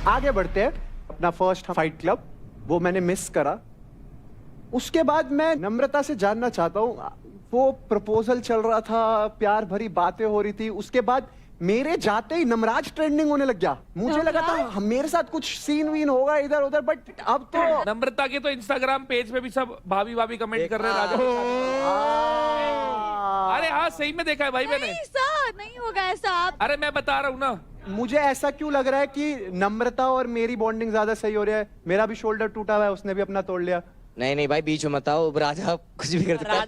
आगे बढ़ते हैं। अपना फर्स्ट फाइट क्लब वो मैंने मिस करा। उसके बाद मैं नम्रता से जानना चाहता हूँ, वो प्रपोजल चल रहा था, प्यार भरी बातें हो रही थी, उसके बाद मेरे जाते ही नमराज ट्रेंडिंग होने लग गया। मुझे लगा था मेरे साथ कुछ सीन वीन होगा इधर उधर, बट अब तो नम्रता के तो इंस्टाग्राम पेज पे भी सब भाभी भाभी कमेंट कर रहे हैं राजा। अरे हाँ सही में देखा है भाई मैंने। नहीं सर, नहीं होगा ऐसा। आप अरे मैं बता रहा हूँ ना, मुझे ऐसा क्यों लग रहा है कि नम्रता और मेरी बॉन्डिंग ज्यादा सही हो रही है। मेरा भी शोल्डर टूटा हुआ है, उसने भी अपना तोड़ लिया। नहीं नहीं भाई बीच में मत आओ, राजा कुछ भी कर सकता है।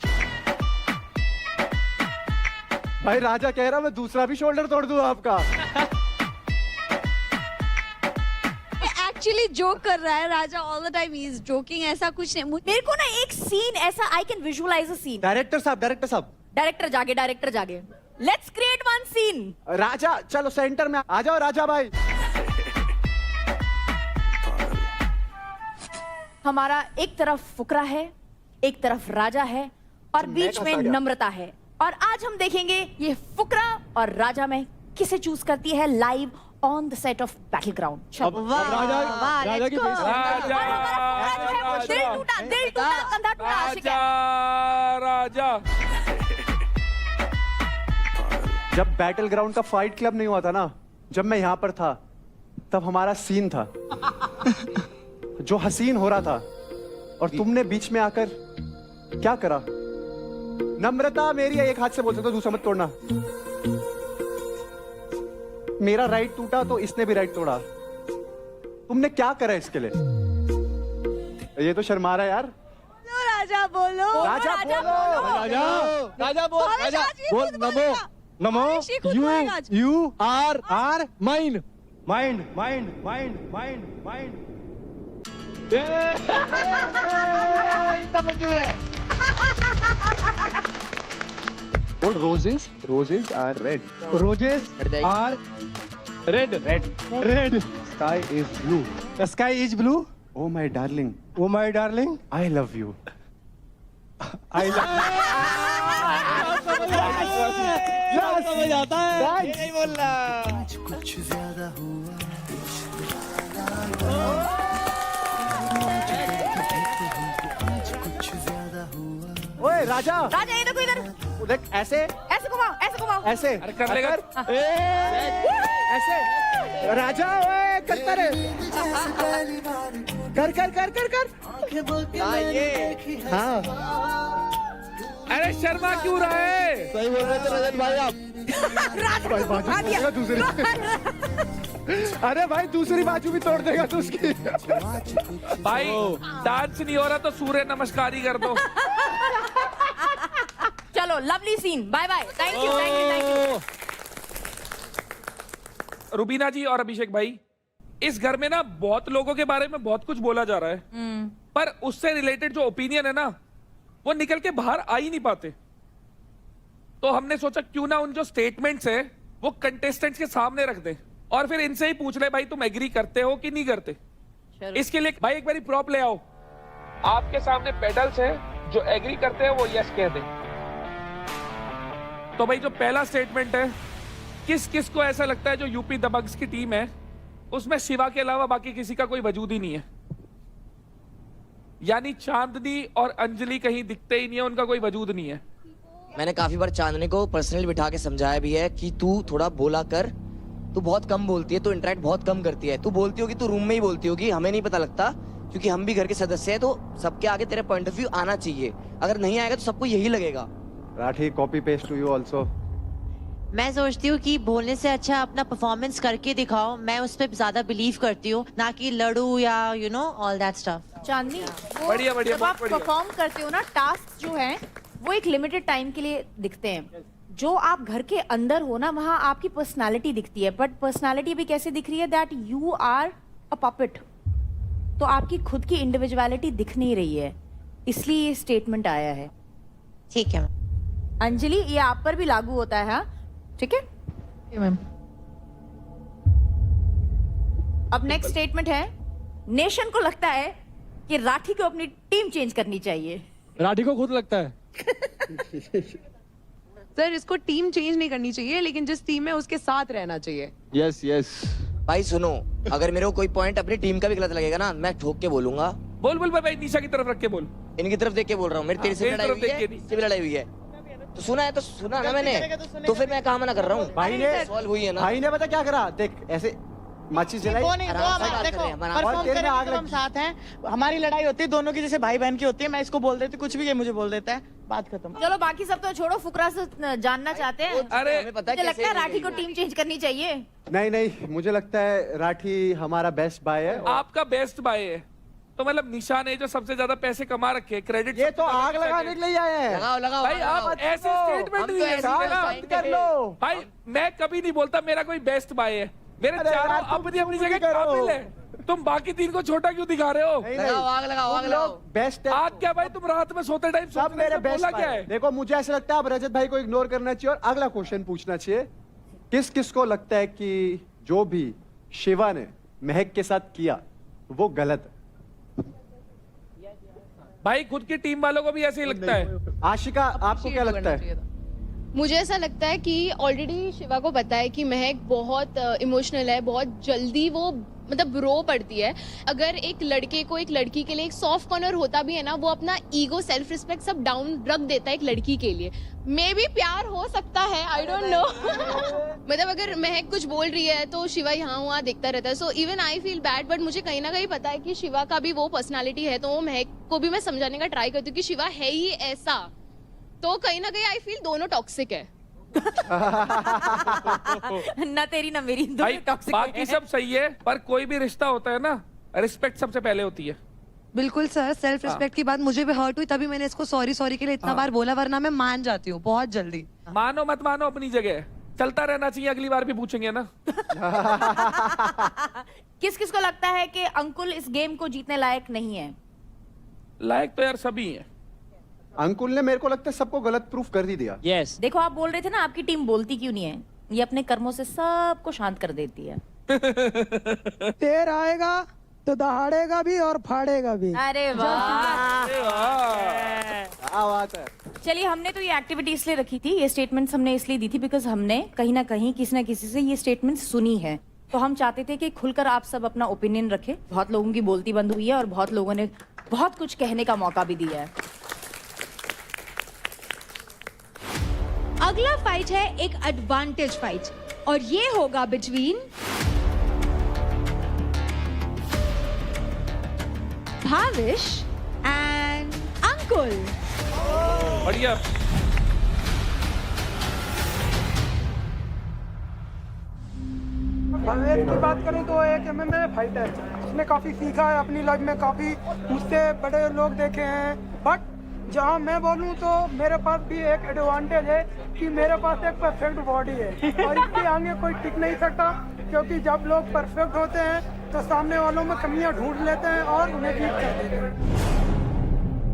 भाई राजा कह रहा मैं दूसरा भी शोल्डर तोड़ दूं आपका। एक्चुअली जोक कर रहा है Raja, all the time he is joking, ऐसा कुछ नहीं। मेरे को ना एक सीन ऐसा, I can visualise a scene. Director साहब डायरेक्टर जागे, let's create one scene. Raja चलो सेंटर में आ जाओ राजा भाई। हमारा एक तरफ फुकरा है, एक तरफ राजा है और बीच में नम्रता है। और आज हम देखेंगे ये फुकरा और राजा में किसे चूज करती है live on the set of battle ground. Raja की दिल टूटा, कंधा टूटा, आशिक है। राजा जब बैटल ग्राउंड का फाइट क्लब नहीं हुआ था ना, जब मैं यहां पर था, तब हमारा सीन था जो हसीन हो रहा था, और तुमने बीच में आकर क्या करा। नम्रता मेरी है, एक हाथ से बोल सकते हो, दूसरा मत तोड़ना। मेरा राइट टूटा तो इसने भी राइट तोड़ा। तुमने क्या करा इसके लिए? ये तो शर्मा रहा है यार। राजा बोलो, राजा बोलो, राजा बोल नमो नमो। You are mind mind mind mind mind mind. Roses are red. Roses are red. Red. Sky is blue. The sky is blue. Oh my darling, Oh my darling. I love you. I love समझ आता है। ये नहीं बोल रहा। कुछ ज्यादा हुआ आज कुछ ज्यादा हुआ। ओए राजा, ये देखो इधर, देख ऐसे घुमाओ ऐसे अरे कर लेगा। ऐसे राजा, ओए करता रहे। कर कर कर कर कर। हाँ अरे शर्मा क्यों रहा है? सही बोल रहे थे रजत भाई आप। भाई बाजू तोड़ देगा दूसरी। अरे भाई दूसरी बाजू भी तोड़ देगा तो उसकी। भाई डांस नहीं हो रहा तो सूर्य नमस्कार ही कर दो। चलो lovely scene, bye bye, thank you. Rubina ji और अभिषेक भाई, इस घर में ना बहुत लोगों के बारे में बहुत कुछ बोला जा रहा है, पर उससे रिलेटेड जो ओपिनियन है ना, वो निकल के बाहर आ ही नहीं पाते। तो हमने सोचा क्यों ना उन जो स्टेटमेंट्स है वो कंटेस्टेंट्स के सामने रख दें और फिर इनसे ही पूछ ले भाई तुम एग्री करते हो कि नहीं करते। इसके लिए भाई एक बारी प्रॉप ले आओ। आपके सामने पेडल्स है, जो एग्री करते हैं वो यस कह दें। तो भाई जो पहला स्टेटमेंट है, किस किस को ऐसा लगता है जो यूपी दबंग्स की टीम है उसमें शिवा के अलावा बाकी किसी का कोई वजूद ही नहीं है? यानी चांदनी और अंजलि कहीं दिखते ही नहीं है, उनका कोई वजूद नहीं है। मैंने काफी बार चांदनी को पर्सनली बिठा के समझाया भी है कि तू थोड़ा बोला कर, तू बहुत कम बोलती है, तू इंटरेक्ट बहुत कम करती है, तू बोलती होगी, तू रूम में ही बोलती होगी, हमें नहीं पता लगता क्योंकि हम भी घर के सदस्य हैं। तो सबके आगे तेरा पॉइंट ऑफ व्यू आना चाहिए, अगर नहीं आएगा तो सबको यही लगेगा। Rathee, copy paste to you also. मैं सोचती हूँ कि बोलने से अच्छा अपना परफॉर्मेंस करके दिखाओ। मैं उस पर ज्यादा बिलीव करती हूँ, ना कि लड़ू या you know all that stuff. Chandni, बढ़िया बढ़िया, जब आप बहुत बढ़िया। परफॉर्म करते हो ना, टास्क जो है वो एक लिमिटेड टाइम के लिए दिखते हैं। जो आप घर के अंदर हो ना, वहाँ आपकी पर्सनालिटी दिखती है, बट पर्सनालिटी भी कैसे दिख रही है, that you are a puppet. तो आपकी खुद की इंडिविजुअलिटी दिख नहीं रही है, इसलिए ये स्टेटमेंट आया है। ठीक है अंजलि, ये आप पर भी लागू होता है, हाँ? ठीक है मैम। अब नेक्स्ट स्टेटमेंट है, नेशन को लगता है कि राठी को अपनी टीम चेंज करनी चाहिए। राठी को खुद लगता है। सर इसको टीम चेंज नहीं करनी चाहिए, लेकिन जिस टीम में उसके साथ रहना चाहिए। Yes yes. भाई सुनो, अगर मेरे को कोई पॉइंट अपनी टीम का भी गलत लगेगा ना, मैं ठोक के बोलूंगा। बोल बोल भाई, निशा की तरफ रख के बोल। इनकी तरफ देख के बोल रहा हूँ, मेरी तेरे से मेरी लड़ाई तरफ हुई है, देख के नहीं। इससे भी लड़ाई हुई है, तो सुना है तो सुना ना मैंने, तो फिर मैं कहाँ मना कर रहा हूँ? भाई ने सॉल्व हुई है ना। भाई ने पता क्या करा, देख ऐसे माचिस जलाई, वो नहीं, वो आराम से हमारे- बात कर देखो, रहे हैं, हमारा- और परफॉर्म तेरे में करेंगे आग तो हम लगी। साथ हैं। हमारी लड़ाई होती है दोनों की, जैसे भाई बहन की होती है। मैं इसको बोल देती हूँ कुछ भी, ये मुझे बोल देता है, बात खत्म। चलो बाकी सब तो छोड़ो, फुकरा से जानना चाहते हैं। अरे हमें पता है मुझे लगता है कैसे राठी को टीम चेंज करनी चाहिए। नहीं नहीं, मुझे लगता है राठी हमारा बेस्ट बाय है। आपका बेस्ट बाय है, तो मतलब निशा ने जो सबसे ज्यादा पैसे कमा रखे, क्रेडिट ये तो आग लगाने के लिए आए हैं। लगाओ लगाओ भाई लगाओ। आप ऐसे स्टेटमेंट हम तो नहीं ऐसे दे काम सकते ना। बंद कर लो। भाई मैं कभी नहीं बोलता मेरा कोई बेस्ट बाय है, मेरे अरे चारों यार, तुम अपनी अपनी क्यों जगह नहीं करो? काबिल है। तुम बाकी तीन को छोटा क्यों दिखा रहे हो? नहीं, लगाओ नहीं, आग लगाओ आग तुम लगाओ। लोग बेस्ट है। आज क्या भाई, तुम रात में सोते टाइम सब मेरे बेस्ट बोला क्या है? देखो मुझे ऐसा लगता है अब रजत भाई को इग्नोर करना चाहिए और अगला क्वेश्चन पूछना चाहिए। किस किस को लगता है कि जो भी शिवा ने महक के साथ किया वो गलत है? भाई खुद की टीम वालों को भी ऐसे ही लगता है। आशिका आपको क्या लगता है? मुझे ऐसा लगता है कि ऑलरेडी शिवा को पता है कि महक बहुत इमोशनल है, बहुत जल्दी वो मतलब रो पड़ती है। अगर एक लड़के को एक लड़की के लिए एक सॉफ्ट कॉर्नर होता भी है ना, वो अपना ईगो सेल्फ रिस्पेक्ट सब डाउन रख देता है एक लड़की के लिए। मे भी प्यार हो सकता है, आई डोंट नो। मतलब अगर महक कुछ बोल रही है तो शिवा यहाँ वहाँ देखता रहता है। So even I feel bad, but मुझे कहीं ना कहीं पता है कि शिवा का भी वो पर्सनालिटी है, तो वो महक को भी मैं समझाने का ट्राई करती हूँ कि शिवा है ही ऐसा। तो कहीं ना कहीं आई फील दोनों टॉक्सिक है। ना तेरी ना मेरी, भाई दोनों टॉक्सिक बाकी सब सही है, पर कोई भी रिश्ता होता है ना, रिस्पेक्ट सबसे पहले होती है। बिल्कुल सर, सेल्फ रिस्पेक्ट की बात मुझे भी हर्ट हुई, तभी मैंने इसको सॉरी सॉरी के लिए इतना बार बोला, वरना मैं मान जाती हूँ बहुत जल्दी। मानो मत मानो अपनी जगह, चलता रहना चाहिए, अगली बार भी पूछेंगे ना। किस किस को लगता है कि अंकुल इस गेम को जीतने लायक नहीं है? लायक तो यार सभी हैं। अंकुल ने मेरे को लगता है सबको गलत प्रूफ कर ही दिया। यस। देखो आप बोल रहे थे ना आपकी टीम बोलती क्यों नहीं है, ये अपने कर्मों से सबको शांत कर देती है। तेर आएगा तो दहाड़ेगा भी और फाड़ेगा भी। अरे वाह। क्या बात है। चलिए, हमने तो ये एक्टिविटी इसलिए रखी थी, ये स्टेटमेंट्स हमने इसलिए दी थी बिकॉज हमने कहीं ना कहीं किसी ना किसी से ये स्टेटमेंट सुनी है, तो हम चाहते थे कि खुलकर आप सब अपना ओपिनियन रखें। बहुत लोगों की बोलती बंद हुई है और बहुत लोगों ने बहुत कुछ कहने का मौका भी दिया है। अगला फाइट है एक एडवांटेज फाइट और ये होगा बिटवीन भाविश एंड अंकुल। बढ़िया। भावेश की बात करें तो एक MMA फाइटर, उसने काफी सीखा है अपनी लाइफ में, काफी मुझसे बड़े लोग देखे हैं। बट जहाँ मैं बोलूँ तो मेरे पास भी एक एडवांटेज है कि मेरे पास एक परफेक्ट बॉडी है और इसके आगे कोई टिक नहीं सकता, क्योंकि जब लोग परफेक्ट होते हैं तो सामने वालों में कमियां ढूंढ लेते हैं और उन्हें बीट कर देते हैं।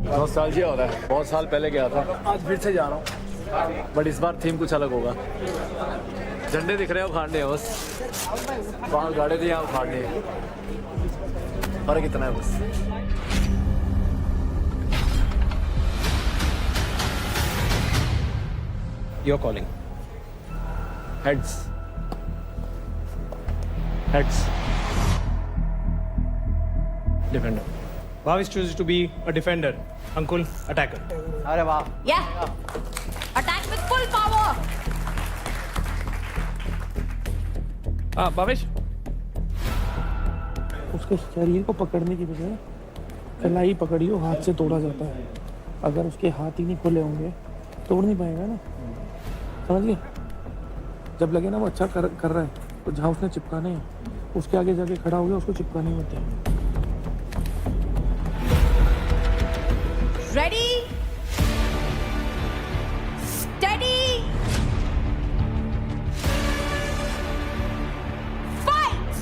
नॉस्टैल्जिया हो रहा है, बहुत साल पहले गया था, आज फिर से जा रहा हूँ, बट इस बार थीम कुछ अलग होगा। झंडे दिख रहे हैं, उखाड़ने हैं बस, वहाँ गाड़े थे यहाँ उखाड़ने हैं, फर्क इतना है बस। You're calling. Heads. Heads. Defender. Bhavish chooses to be a defender. Ankul, attacker. अरे वाह। Yeah. Attack with full power. हाँ भावेश, उसके शरीर को पकड़ने की बजाय कलाई पकड़ियो, हाथ से तोड़ा जाता है। अगर उसके हाथ ही नहीं खुले होंगे तोड़ नहीं पाएगा ना, समझ गए? जब लगे ना वो अच्छा कर रहा है, तो जहाँ उसने चिपकाने हैं उसके आगे जाके खड़ा हो गया, उसको चिपकाने होते हैं। Ready? Steady? Fight!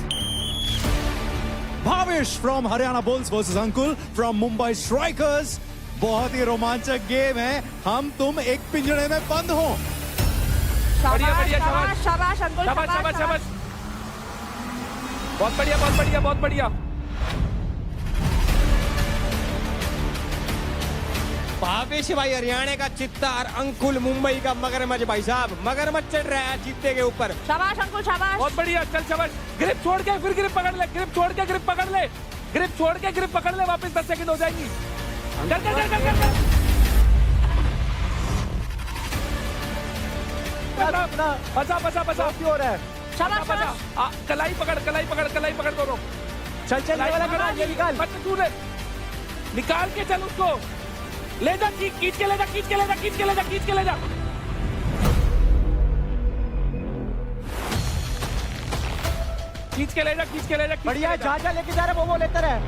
Bhavish from Haryana Bulls versus Ankul from Mumbai Strikers. बहुत ही रोमांचक गेम है, हम तुम एक पिंजरे में बंद हो। बढ़िया शाबाश, बढ़िया, शाबाश, शाबाश, अंकुल, शाबाश शाबाश शाबाश। शाबाश। बहुत बढ़िया बहुत बढ़िया बहुत बढ़िया। भावेश भाई हरियाणा का चित्तार, अंकुल मुंबई का मगरमच्छ भाई साहब। मगरमच्छ चढ़ रहा है चीते के ऊपर। शाबाश अंकुल शाबाश। बहुत बढ़िया, चल शाबाश। ग्रिप छोड़ के फिर ग्रिप पकड़ ले, ग्रिप छोड़ के ग्रिप पकड़ ले, ग्रिप छोड़ के ग्रिप पकड़ ले, वापस 10 सेकंड हो जाएंगी। कर कर कर कर कर बचा बचा बचा। क्यों हो रहा है? शाबाश बचा। शाबाश। कलाई पकड़, कलाई पकड़, कलाई पकड़ दोनों। चल चल, ये वाला करा, ये निकाल। बच तू ले, निकाल के चल उसको, ले जा, खींच के ले जा, खींच के ले जा, खींच के ले जा, खींच के ले जा। खींच के ले जा, खींच के ले जा। बढ़िया है, जा जा लेके जा रहे, वो लेता रहे।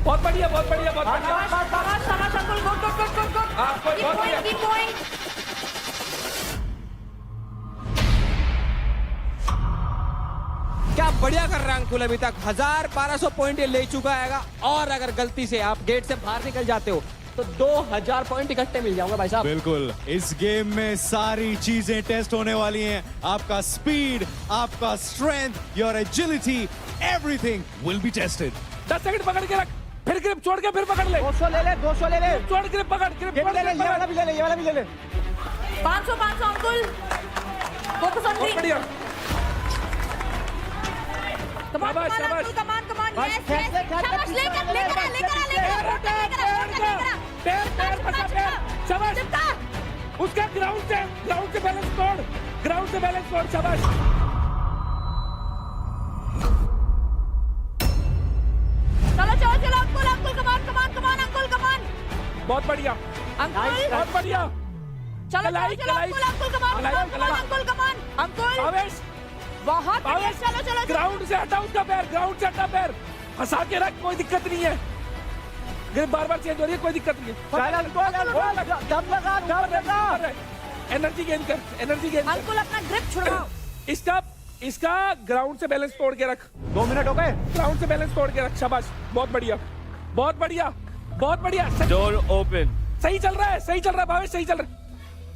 बहुत बढ़िया, बहुत बढ़िया, बहुत बढ़िया। शाबाश शाबाश शाबाश uncle, good good good good good. हाँ, बहुत बढ़िया। Keep going. क्या बढ़िया कर रहा है अंकुल, अभी तक 1200 पॉइंट ये ले चुका है। और अगर गलती से आप गेट से बाहर निकल जाते हो तो 2000 पॉइंट इकट्ठे मिल जाओगे भाई साहब। बिल्कुल, इस गेम में सारी चीजें टेस्ट होने वाली हैं। आपका स्पीड, आपका strength, your agility, everything will be tested. 10 second पकड़ के रख, फिर ग्रिप छोड़ के फिर पकड़ ले। 200 ले ले, 200 ले ले। छोड़ ग्रिप पकड़, ग्रिप ये छोड़, भी ले ले, ये वाला भी ले ले, ये वाला भी ले ले। 500 500 अंकुल। फोकस ऑन बहुत बढ़िया। कमान शाबाश, कमान शाबाश। अंकुल, कमान कमान। बस, यस खेल यस। ले, खेल ले, शाबाश, पीछे लेकर ले, लेकर ले, लेकर लेकर। पैर पैर फंसा, पैर। शाबाश। उसका ग्राउंड से बैलेंस तोड़, ग्राउंड से बैलेंस तोड़। शाबाश। चलो चलो चलो अंकुल अंकुल, कमान कमान कमान अंकुल, कमान। बहुत बढ़िया, अंकुल बहुत बढ़िया। चलो कलाई, चलो चलो कलाई। अंकुल अंकुल, कमान कलाई, कमान कलाई। कमान अंकुल, कमान अंकुल। भावेश, बहुत बढ़िया। भावेश, चलो चलो चलो। ग्राउंड से हटा उसका पैर, ग्राउंड से हटा पैर, फंसा के रख, कोई दिक्कत नहीं है। ग्रिप बार बार चेंज हो रही है, कोई दिक्कत नहीं है। चल अंकुल, दम लगा, दम लगा। एनर्जी गेन कर, एनर्जी गेन कर। अंकुल अपना ग्रिप छुड़वाओ। इसका ग्राउंड से बैलेंस तोड़ के रख। 2 मिनट हो गए। ग्राउंड से बैलेंस तोड़ के रख। शाबाश, बहुत बढ़िया, बहुत बढ़िया, बहुत बढ़िया। Door open. सही चल रहा है, सही चल रहा है भावेश, सही चल रहा है।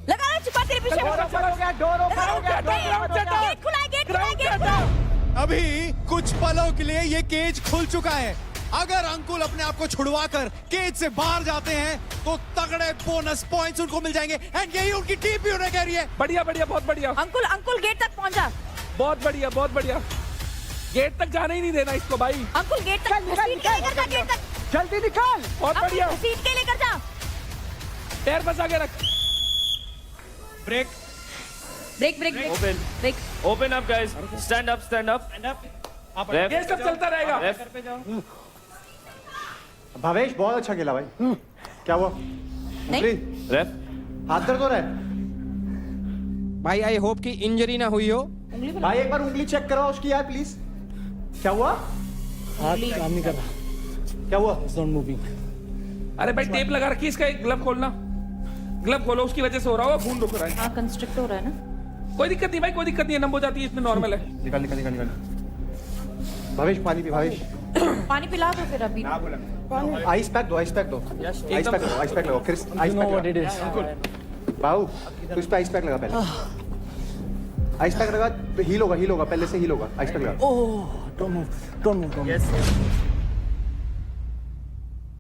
लगा रहा चिपा तेरे पीछे। डोर ओपन हो गया, डोर ओपन हो गया, ग्राउंड से हटाओ, गेट खुला है, गेट खुला है, ग्राउंड से गेट खुला हटाओ। है। अभी कुछ पलों के लिए ये केज खुल चुका है। अगर अंकुल अपने आप को छुड़वाकर केज से बाहर जाते हैं तो तगड़े बोनस पॉइंट्स उनको मिल जाएंगे। एंड यही उनकी टीम भी उन्हें कह रही है। बढ़िया बढ़िया, बहुत बढ़िया, अंकुल अंकुल गेट तक पहुंचा। बहुत बढ़िया, बहुत बढ़िया। गेट तक जाने ही नहीं देना इसको भाई। अंकुल गेट तक घसीट के लेकर जा, गेट तक जल्दी निकाल। बहुत बढ़िया। घसीट के लेकर जा। पैर फंसा के रख। Break. Break break break open. Break. Open up guys. Stand up, stand up. ये सब चलता रहेगा। भावेश बहुत अच्छा खेला भाई। क्या हुआ? नहीं। रेफ। हाथ दर्द हो रहा है भाई आई होप कि इंजरी ना हुई हो। भाई, एक बार उंगली चेक कराओ उसकी यार प्लीज। क्या हुआ? हाथ काम नहीं कर रहा। क्या हुआ? अरे भाई टेप लगा रखी, इसका एक ग्लव खोलना, ग्लव खोलो, उसकी वजह से हो रहा होगा, खून रुक रहा है। हाँ कंस्ट्रक्ट हो रहा है ना। कोई दिक्कत नहीं भाई, कोई दिक्कत नहीं है, नंब हो जाती है इसमें, नॉर्मल है। निकाल निकाल निकाल निकाल। भावेश पानी पी, भावेश। पानी पिला दो फिर अभी। आइस पैक दो, आइस पैक दो, आइस पैक दो, आइस पैक लगाओ। क्रिस, आइस पैक लगा। बाबू तू इस पे आइस पैक लगा पहले। आइस पैक लगा, हील होगा, हील होगा, पहले से हील होगा। आइस पैक लगा। Don't move don't move.